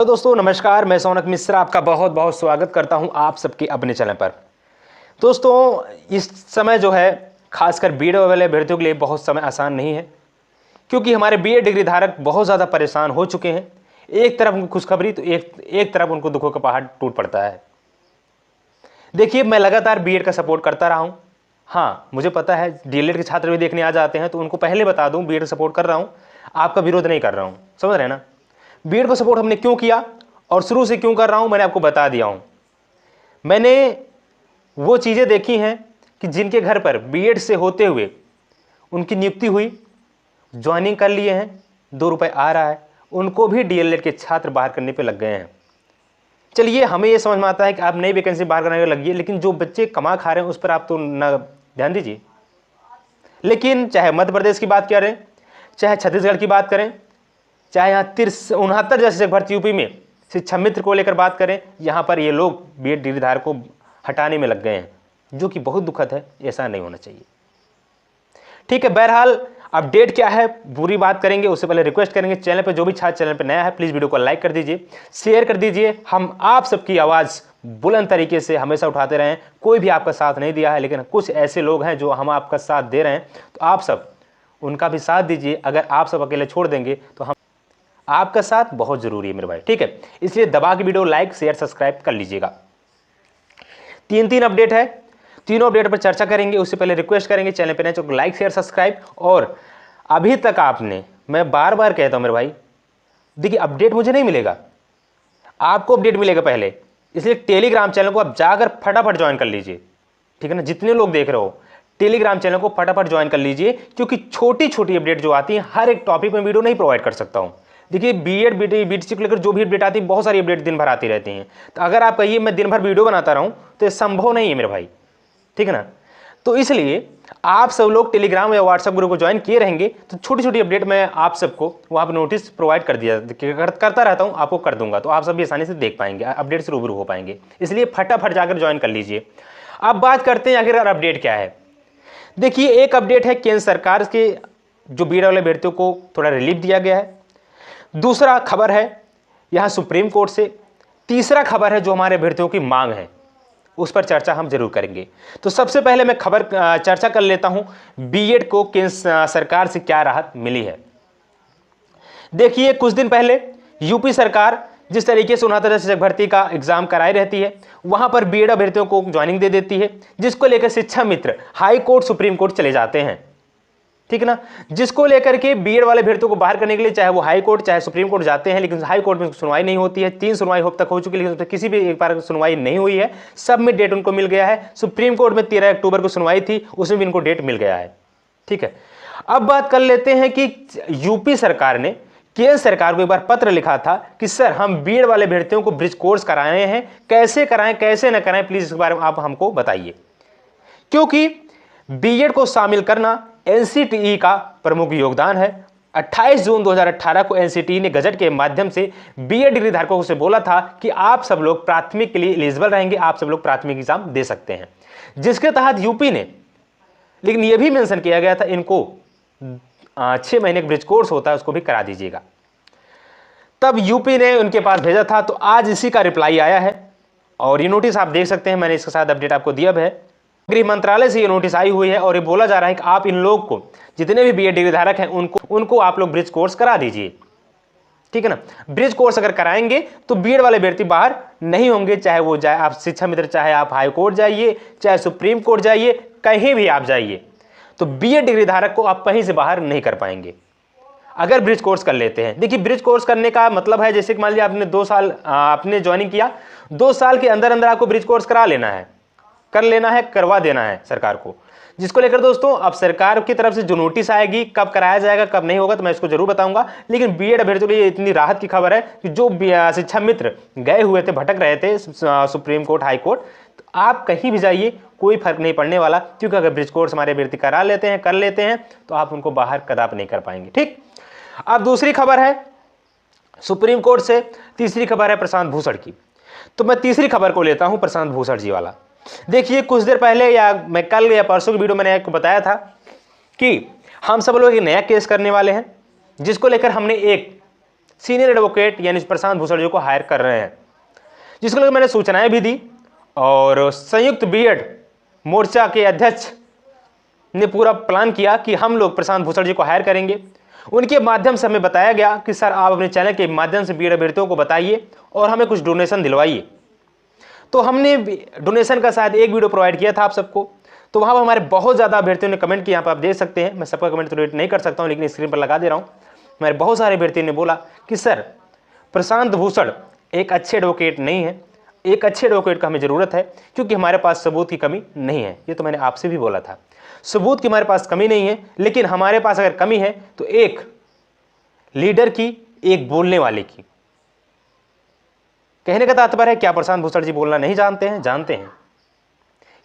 तो दोस्तों नमस्कार, मैं सौनक मिश्रा आपका बहुत बहुत स्वागत करता हूं आप सबके अपने चैनल पर। दोस्तों इस समय जो है खासकर बीएड वाले अभ्यर्थियों के लिए बहुत समय आसान नहीं है, क्योंकि हमारे बीएड डिग्री धारक बहुत ज़्यादा परेशान हो चुके हैं। एक तरफ उनको खुशखबरी तो एक तरफ उनको दुखों का पहाड़ टूट पड़ता है। देखिए, मैं लगातार बीएड का सपोर्ट करता रहा हूँ। हाँ, मुझे पता है डीएलएड के छात्र भी देखने आ जाते हैं, तो उनको पहले बता दूँ बीएड का सपोर्ट कर रहा हूँ, आपका विरोध नहीं कर रहा हूँ। समझ रहे हैं ना? बीएड को सपोर्ट हमने क्यों किया और शुरू से क्यों कर रहा हूं, मैंने आपको बता दिया हूं। मैंने वो चीज़ें देखी हैं कि जिनके घर पर बीएड से होते हुए उनकी नियुक्ति हुई, ज्वाइनिंग कर लिए हैं, 2 रुपये आ रहा है, उनको भी डीएलएड के छात्र बाहर करने पे लग गए हैं। चलिए, हमें ये समझ में आता है कि आप नई वैकेंसी बाहर करने में लगिए, लेकिन जो बच्चे कमा खा रहे हैं उस पर आप तो न ध्यान दीजिए। लेकिन चाहे मध्य प्रदेश की बात करें, चाहे छत्तीसगढ़ की बात करें, चाहे यहाँ 69 जैसे भर्ती यूपी में शिक्षा मित्र को लेकर बात करें, यहाँ पर ये लोग बीएड डिग्री धारक को हटाने में लग गए हैं, जो कि बहुत दुखद है। ऐसा नहीं होना चाहिए। ठीक है, बहरहाल अपडेट क्या है पूरी बात करेंगे। उससे पहले रिक्वेस्ट करेंगे, चैनल पर जो भी छात्र चैनल पर नया है प्लीज़ वीडियो को लाइक कर दीजिए, शेयर कर दीजिए। हम आप सबकी आवाज़ बुलंद तरीके से हमेशा उठाते रहें। कोई भी आपका साथ नहीं दिया है, लेकिन कुछ ऐसे लोग हैं जो हम आपका साथ दे रहे हैं, तो आप सब उनका भी साथ दीजिए। अगर आप सब अकेले छोड़ देंगे तो हम आपका साथ बहुत जरूरी है मेरे भाई। ठीक है, इसलिए दबा के वीडियो लाइक शेयर सब्सक्राइब कर लीजिएगा। तीन अपडेट है, तीनों अपडेट पर चर्चा करेंगे। उससे पहले रिक्वेस्ट करेंगे, चैनल पे नए तो लाइक शेयर सब्सक्राइब। और अभी तक आपने, मैं बार बार कहता हूं मेरे भाई, देखिए अपडेट मुझे नहीं मिलेगा, आपको अपडेट मिलेगा पहले। इसलिए टेलीग्राम चैनल को आप जाकर फटाफट ज्वाइन कर लीजिए। ठीक है ना? जितने लोग देख रहे हो टेलीग्राम चैनल को फटाफट ज्वाइन कर लीजिए, क्योंकि छोटी छोटी अपडेट जो आती है, हर एक टॉपिक में वीडियो नहीं प्रोवाइड कर सकता हूं। देखिए, बीएड बीटीसी को लेकर जो भी अपडेट आती है, बहुत सारी अपडेट दिन भर आती रहती हैं। तो अगर आप कहिए मैं दिन भर वीडियो बनाता रहूं तो ये संभव नहीं है मेरे भाई। ठीक है ना? तो इसलिए आप सब लोग टेलीग्राम या व्हाट्सएप ग्रुप को ज्वाइन किए रहेंगे तो छोटी छोटी अपडेट मैं आप सबको वहाँ पर नोटिस प्रोवाइड करता रहता हूँ, आपको कर दूंगा, तो आप सब भी आसानी से देख पाएंगे, अपडेट से रूबरू हो पाएंगे। इसलिए फटाफट जाकर ज्वाइन कर लीजिए। अब बात करते हैं आखिर अपडेट क्या है। देखिए, एक अपडेट है केंद्र सरकार के जो बीएड वाले अभ्यर्थियों को थोड़ा रिलीफ दिया गया है। दूसरा खबर है यहाँ सुप्रीम कोर्ट से। तीसरा खबर है जो हमारे अभ्यर्थियों की मांग है, उस पर चर्चा हम जरूर करेंगे। तो सबसे पहले मैं खबर चर्चा कर लेता हूं, बीएड को केंद्र सरकार से क्या राहत मिली है। देखिए, कुछ दिन पहले यूपी सरकार जिस तरीके से 69 शिक्षक भर्ती का एग्जाम कराई रहती है, वहां पर बीएड अभ्यर्थियों को ज्वाइनिंग दे देती है, जिसको लेकर शिक्षा मित्र हाई कोर्ट सुप्रीम कोर्ट चले जाते हैं। ठीक है ना? जिसको लेकर के बीएड वाले अभ्यर्थियों को बाहर करने के लिए चाहे वो हाई कोर्ट चाहे सुप्रीम कोर्ट जाते हैं, लेकिन हाई कोर्ट में सुनवाई नहीं होती है। 3 सुनवाई अब तक हो चुकी है, लेकिन किसी भी एक बार सुनवाई नहीं हुई है। सब में डेट उनको मिल गया है। सुप्रीम कोर्ट में 13 अक्टूबर को सुनवाई थी, उसमें भी इनको डेट मिल गया है। ठीक है, अब बात कर लेते हैं कि यूपी सरकार ने केंद्र सरकार को एक बार पत्र लिखा था कि सर, हम बीएड वाले अभ्यर्थियों को ब्रिज कोर्स कराए हैं, कैसे कराएं कैसे न कराएं, प्लीज इस बारे में आप हमको बताइए। क्योंकि बीएड को शामिल करना एनसीटीई का प्रमुख योगदान है। 28 जून 2018 को एनसीटीई ने गजट के माध्यम से बीएड डिग्री धारकों से बोला था कि आप सब लोग प्राथमिक के लिए एलिजिबल रहेंगे, आप सब लोग प्राथमिक एग्जाम दे सकते हैं, जिसके तहत यूपी ने, लेकिन यह भी मेंशन किया गया था इनको 6 महीने का ब्रिज कोर्स होता है, उसको भी करा दीजिएगा। तब यूपी ने उनके पास भेजा था, तो आज इसी का रिप्लाई आया है और ये नोटिस आप देख सकते हैं, मैंने इसके साथ अपडेट आपको दिया है। गृह मंत्रालय से ये नोटिस आई हुई है और ये बोला जा रहा है कि आप इन लोग को, जितने भी बीएड डिग्री धारक हैं, उनको आप लोग ब्रिज कोर्स करा दीजिए। ठीक है ना? ब्रिज कोर्स अगर कराएंगे तो बीएड वाले अभ्यर्थी बाहर नहीं होंगे, चाहे वो जाए आप शिक्षा मित्र, चाहे आप हाई कोर्ट जाइए, चाहे सुप्रीम कोर्ट जाइए, कहीं भी आप जाइए, तो बीएड डिग्री धारक को आप कहीं से बाहर नहीं कर पाएंगे अगर ब्रिज कोर्स कर लेते हैं। देखिए, ब्रिज कोर्स करने का मतलब है, जैसे कि मान लीजिए आपने 2 साल आपने ज्वाइनिंग किया, 2 साल के अंदर अंदर आपको ब्रिज कोर्स करा लेना है, कर लेना है, करवा देना है सरकार को। जिसको लेकर दोस्तों अब सरकार की तरफ से जो नोटिस आएगी, कब कराया जाएगा कब नहीं होगा, तो मैं इसको जरूर बताऊंगा। लेकिन बीएड अभ्यर्थियों के लिए इतनी राहत की खबर है कि जो शिक्षा मित्र गए हुए थे, भटक रहे थे सुप्रीम कोर्ट हाई कोर्ट, तो आप कहीं भी जाइए, कोई फर्क नहीं पड़ने वाला, क्योंकि अगर ब्रिज कोर्स हमारे अभ्यर्थी करा लेते हैं, कर लेते हैं, तो आप उनको बाहर कदापि नहीं कर पाएंगे। ठीक, अब दूसरी खबर है सुप्रीम कोर्ट से, तीसरी खबर है प्रशांत भूषण की। तो मैं तीसरी खबर को लेता हूं, प्रशांत भूषण जी वाला। देखिए, कुछ देर पहले या मैं कल या परसों की वीडियो मैंने आपको बताया था कि हम सब लोग एक नया केस करने वाले हैं, जिसको लेकर हमने एक सीनियर एडवोकेट यानी प्रशांत भूषण जी को हायर कर रहे हैं, जिसको लेकर मैंने सूचनाएं भी दी और संयुक्त बीएड मोर्चा के अध्यक्ष ने पूरा प्लान किया कि हम लोग प्रशांत भूषण जी को हायर करेंगे। उनके माध्यम से हमें बताया गया कि सर आप अपने चैनल के माध्यम से बीएड अभ्यर्थियों को बताइए और हमें कुछ डोनेशन दिलवाइए। तो हमने डोनेशन का शायद एक वीडियो प्रोवाइड किया था आप सबको, तो वहाँ पर हमारे बहुत ज़्यादा अभ्यर्थियों ने कमेंट किया, यहाँ पर आप देख सकते हैं। मैं सबका कमेंट तो रीड नहीं कर सकता हूँ, लेकिन स्क्रीन पर लगा दे रहा हूँ। हमारे बहुत सारे अभ्यर्थियों ने बोला कि सर प्रशांत भूषण एक अच्छे एडवोकेट नहीं है, एक अच्छे एडवोकेट का हमें ज़रूरत है, क्योंकि हमारे पास सबूत की कमी नहीं है। ये तो मैंने आपसे भी बोला था, सबूत की हमारे पास कमी नहीं है, लेकिन हमारे पास अगर कमी है तो एक लीडर की, एक बोलने वाले की। कहने का तात्पर्य है क्या प्रशांत भूषण जी बोलना नहीं जानते हैं? जानते हैं।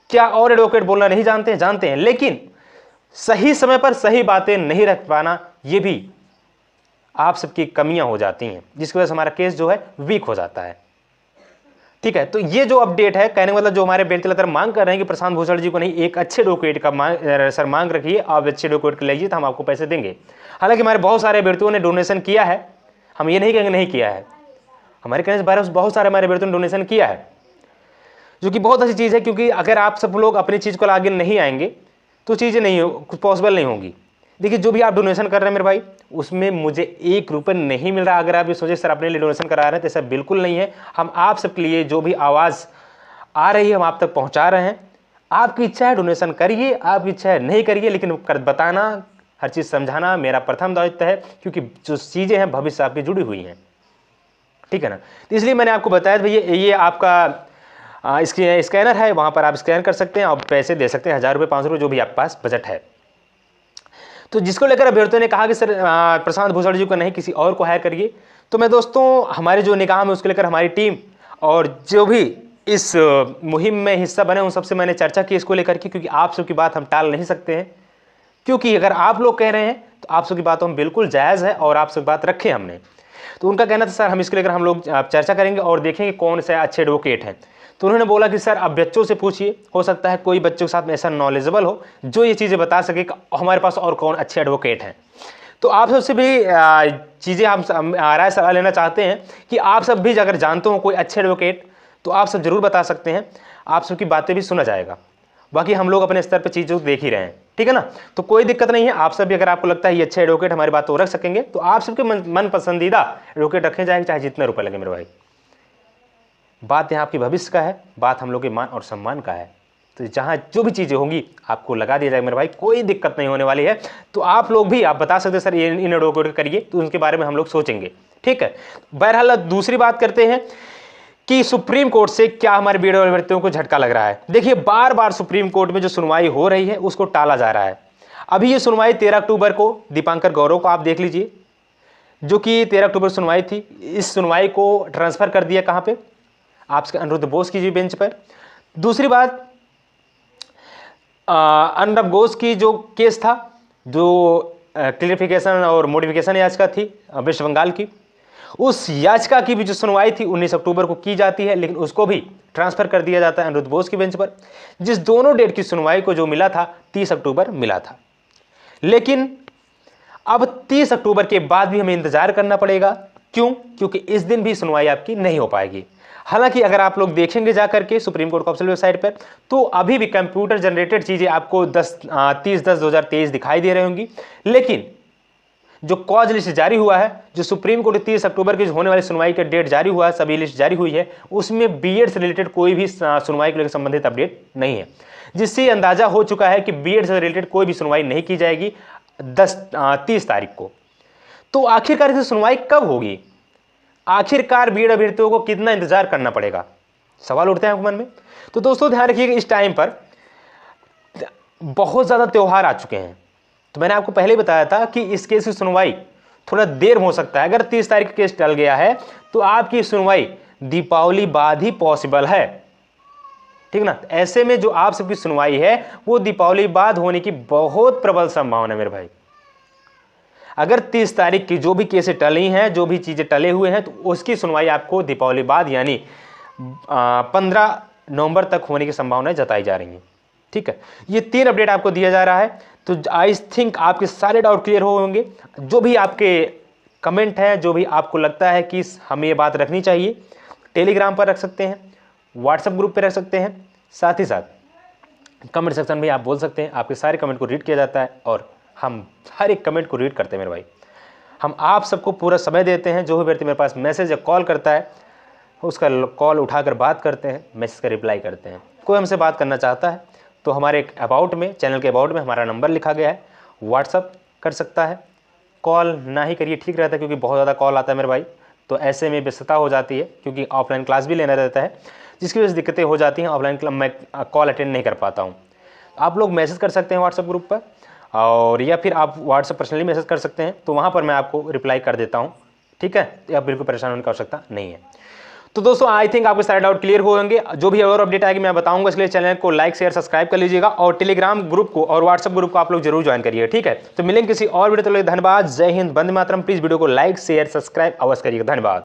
क्या और एडवोकेट बोलना नहीं जानते हैं? जानते हैं। लेकिन सही समय पर सही बातें नहीं रख पाना, ये भी आप सबकी कमियां हो जाती हैं, जिसकी वजह से हमारा केस जो है वीक हो जाता है। ठीक है, तो ये जो अपडेट है, कहने का मतलब जो हमारे बेंच लगातार मांग कर रहे हैं कि प्रशांत भूषण जी को नहीं, एक अच्छे एडवोकेट का मांग रखिए, आप अच्छे एडवोकेट को लीजिए तो हम आपको पैसे देंगे। हालांकि हमारे बहुत सारे अभ्यर्थियों ने डोनेशन किया है, हम ये नहीं कहेंगे नहीं किया है, हमारे कहने से बाहर बहुत सारे हमारे अभ्यर्थियों ने डोनेशन किया है, जो कि बहुत अच्छी चीज़ है। क्योंकि अगर आप सब लोग अपनी चीज़ को आगे नहीं आएंगे तो चीज़ें नहीं कुछ पॉसिबल नहीं होंगी। देखिए, जो भी आप डोनेशन कर रहे हैं मेरे भाई, उसमें मुझे 1 रुपये नहीं मिल रहा। अगर आप ये सोचे सर अपने लिए डोनेशन करा रहे हैं, तो ऐसा बिल्कुल नहीं है। हम आप सबके लिए जो भी आवाज़ आ रही है हम आप तक पहुंचा रहे हैं। आपकी इच्छा है डोनेशन करिए, आपकी इच्छा है नहीं करिए, लेकिन कर बताना, हर चीज़ समझाना मेरा प्रथम दायित्व है, क्योंकि जो चीज़ें हैं भविष्य आपकी जुड़ी हुई हैं। ठीक है ना, तो इसलिए मैंने आपको बताया भैया ये आपका इसकी स्कैनर है, वहाँ पर आप स्कैन कर सकते हैं और पैसे दे सकते हैं, 1000 रुपये 500 रुपये जो भी आपके पास बजट है। तो जिसको लेकर अभ्यर्थियों ने कहा कि सर प्रशांत भूषण जी को नहीं, किसी और को हायर करिए। तो मैं दोस्तों, हमारे जो निगाह में उसको लेकर हमारी टीम और जो भी इस मुहिम में हिस्सा बने उन सबसे मैंने चर्चा की इसको लेकर के, क्योंकि आप सबकी बात हम टाल नहीं सकते हैं। क्योंकि अगर आप लोग कह रहे हैं तो आप सबकी बातों में बिल्कुल जायज़ है और आप सब बात रखें हमने। तो उनका कहना था सर हम इसको लेकर हम लोग चर्चा करेंगे और देखेंगे कौन से अच्छे एडवोकेट हैं। तो उन्होंने बोला कि सर आप बच्चों से पूछिए, हो सकता है कोई बच्चों के साथ में ऐसा नॉलेजेबल हो जो ये चीज़ें बता सके कि हमारे पास और कौन अच्छे एडवोकेट हैं। तो आप सबसे भी चीज़ें हम राय सलाह लेना चाहते हैं कि आप सब भी अगर जानते हो कोई अच्छे एडवोकेट तो आप सब जरूर बता सकते हैं, आप सबकी बातें भी सुना जाएगा। बाकी हम लोग अपने स्तर पर चीज़ों को देख ही रहे हैं, ठीक है ना। तो कोई दिक्कत नहीं है, आप सब भी अगर आपको लगता है ये अच्छे एडवोकेट हमारी बात को रख सकेंगे तो आप सबके मन पसंदीदा एडवोकेट रखे जाएंगे, चाहे जितने रुपए लगे मेरे भाई। बात यहाँ आपकी भविष्य का है, बात हम लोग के मान और सम्मान का है। तो जहाँ जो भी चीज़ें होंगी आपको लगा दिया जाएगा मेरे भाई, कोई दिक्कत नहीं होने वाली है। तो आप लोग भी आप बता सकते हैं सर इन एडवोकेट करिए, तो उनके बारे में हम लोग सोचेंगे, ठीक है। बहरहाल दूसरी बात करते हैं कि सुप्रीम कोर्ट से क्या हमारे बीएड अभ्यर्थियों को झटका लग रहा है। देखिए, बार बार सुप्रीम कोर्ट में जो सुनवाई हो रही है उसको टाला जा रहा है। अभी ये सुनवाई 13 अक्टूबर को दीपांकर गौरव को आप देख लीजिए, जो कि 13 अक्टूबर सुनवाई थी। इस सुनवाई को ट्रांसफर कर दिया कहाँ पे, आपके अनिरुद्ध बोस की जी बेंच पर। दूसरी बात, अनिरुद्ध बोस की जो केस था, जो क्लियरिफिकेशन और मॉडिफिकेशन याचिका थी वेस्ट बंगाल की, उस याचिका की भी जो सुनवाई थी 19 अक्टूबर को की जाती है, लेकिन उसको भी ट्रांसफर कर दिया जाता है अनिरुद्ध बोस की बेंच पर। जिस दोनों डेट की सुनवाई को जो मिला था 30 अक्टूबर मिला था, लेकिन अब 30 अक्टूबर के बाद भी हमें इंतजार करना पड़ेगा। क्यों? क्योंकि इस दिन भी सुनवाई आपकी नहीं हो पाएगी। हालांकि अगर आप लोग देखेंगे जाकर के सुप्रीम कोर्ट ऑफिशियल वेबसाइट पर, तो अभी भी कंप्यूटर जनरेटेड चीज़ें आपको 30/10/2023 दिखाई दे रही होंगी, लेकिन जो कॉज लिस्ट जारी हुआ है, जो सुप्रीम कोर्ट 30 अक्टूबर की होने वाली सुनवाई का डेट जारी हुआ है, सभी लिस्ट जारी हुई है, उसमें बीएड से रिलेटेड कोई भी सुनवाई के लिए संबंधित अपडेट नहीं है, जिससे अंदाजा हो चुका है कि बीएड से रिलेटेड कोई भी सुनवाई नहीं की जाएगी 30 तारीख को। तो आखिरकार इसकी सुनवाई कब होगी? आखिरकार बीएड अभ्यर्थियों को कितना इंतजार करना पड़ेगा, सवाल उठते हैं आपके मन में। तो दोस्तों ध्यान रखिएगा, इस टाइम पर बहुत ज़्यादा त्यौहार आ चुके हैं। तो मैंने आपको पहले ही बताया था कि इस केस की सुनवाई थोड़ा देर हो सकता है। अगर 30 तारीख का केस टल गया है तो आपकी सुनवाई दीपावली बाद ही पॉसिबल है, ठीक ना। ऐसे में जो आप सबकी सुनवाई है वो दीपावली बाद होने की बहुत प्रबल संभावना है मेरे भाई। अगर 30 तारीख की जो भी केसें टली हैं, जो भी चीज़ें टले हुए हैं, तो उसकी सुनवाई आपको दीपावली बाद यानी 15 नवंबर तक होने की संभावनाएं जताई जा रही हैं, ठीक है। ये 3 अपडेट आपको दिया जा रहा है। तो आई थिंक आपके सारे डाउट क्लियर हो होंगे। जो भी आपके कमेंट है जो भी आपको लगता है कि हमें ये बात रखनी चाहिए, टेलीग्राम पर रख सकते हैं, व्हाट्सएप ग्रुप पे रख सकते हैं, साथ ही साथ कमेंट सेक्शन में आप बोल सकते हैं। आपके सारे कमेंट को रीड किया जाता है और हम हर एक कमेंट को रीड करते हैं मेरे भाई। हम आप सबको पूरा समय देते हैं। जो भी व्यक्ति मेरे पास मैसेज या कॉल करता है उसका कॉल उठाकर बात करते हैं, मैसेज का रिप्लाई करते हैं। कोई हमसे बात करना चाहता है तो हमारे एक अबाउट में, चैनल के अबाउट में हमारा नंबर लिखा गया है, व्हाट्सअप कर सकता है। कॉल ना ही करिए, ठीक रहता है, क्योंकि बहुत ज़्यादा कॉल आता है मेरे भाई, तो ऐसे में व्यस्तता हो जाती है, क्योंकि ऑफलाइन क्लास भी लेना रहता है, जिसकी वजह से दिक्कतें हो जाती हैं। ऑफलाइन मैं कॉल अटेंड नहीं कर पाता हूँ। आप लोग मैसेज कर सकते हैं व्हाट्सएप ग्रुप पर, और या फिर आप व्हाट्सएप पर्सनली मैसेज कर सकते हैं, तो वहाँ पर मैं आपको रिप्लाई कर देता हूँ, ठीक है। तो आप बिल्कुल परेशान होने की आवश्यकता नहीं है। तो दोस्तों आई थिंक आपके सारे डाउट क्लियर हो होंगे। जो भी और अपडेट आएगी मैं बताऊंगा, इसलिए चैनल को लाइक शेयर सब्सक्राइब कर लीजिएगा, और टेलीग्राम ग्रुप को और व्हाट्सएप ग्रुप को आप लोग जरूर ज्वाइन करिए, ठीक है। तो मिलेंगे किसी और वीडियो, तो धन्यवाद, जय हिंद, वंदे मातरम। प्लीज वीडियो को लाइक शेयर सब्सक्राइब अवश्य करिएगा। धन्यवाद।